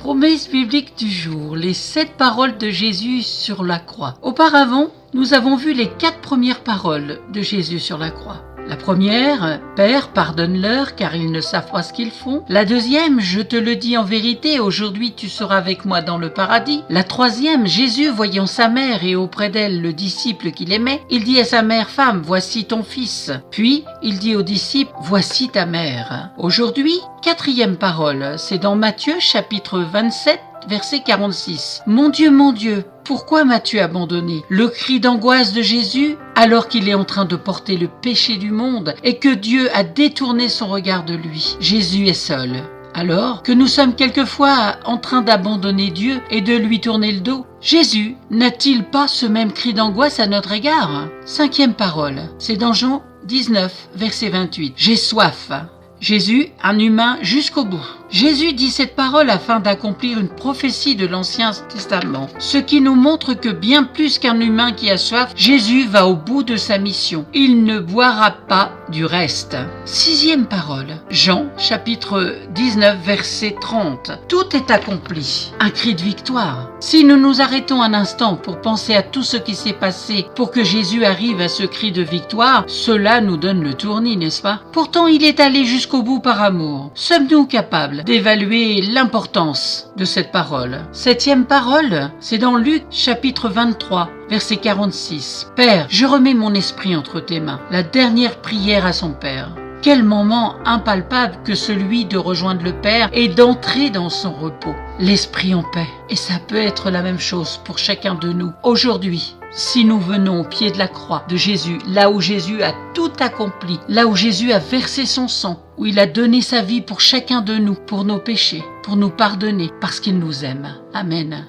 Promesse biblique du jour, les 7 paroles de Jésus sur la croix. Auparavant, nous avons vu les 4 premières paroles de Jésus sur la croix. La première, « Père, pardonne-leur car ils ne savent pas ce qu'ils font ». La deuxième, « Je te le dis en vérité, aujourd'hui tu seras avec moi dans le paradis ». La troisième, Jésus voyant sa mère et auprès d'elle le disciple qu'il aimait, il dit à sa mère, « Femme, voici ton fils ». Puis il dit au disciple, « Voici ta mère ». Aujourd'hui, 4e parole, c'est dans Matthieu chapitre 27, verset 46. « Mon Dieu, pourquoi m'as-tu abandonné ?» Le cri d'angoisse de Jésus alors qu'il est en train de porter le péché du monde et que Dieu a détourné son regard de lui. Jésus est seul. Alors que nous sommes quelquefois en train d'abandonner Dieu et de lui tourner le dos, Jésus n'a-t-il pas ce même cri d'angoisse à notre égard ? 5e parole, c'est dans Jean 19, verset 28. « J'ai soif ». Jésus, un humain jusqu'au bout. Jésus dit cette parole afin d'accomplir une prophétie de l'Ancien Testament, ce qui nous montre que bien plus qu'un humain qui a soif, Jésus va au bout de sa mission. Il ne boira pas du reste. 6e parole, Jean chapitre 19 verset 30. Tout est accompli. Un cri de victoire. Si nous nous arrêtons un instant pour penser à tout ce qui s'est passé pour que Jésus arrive à ce cri de victoire, cela nous donne le tournis, n'est-ce pas? Pourtant, il est allé jusqu'au bout par amour. Sommes-nous capables d'évaluer l'importance de cette parole? 7e parole, c'est dans Luc chapitre 23, verset 46. « Père, je remets mon esprit entre tes mains. » La dernière prière à son Père. Quel moment impalpable que celui de rejoindre le Père et d'entrer dans son repos. L'esprit en paix. Et ça peut être la même chose pour chacun de nous. Aujourd'hui, si nous venons au pied de la croix de Jésus, là où Jésus a tout accompli, là où Jésus a versé son sang, où il a donné sa vie pour chacun de nous, pour nos péchés, pour nous pardonner, parce qu'il nous aime. Amen.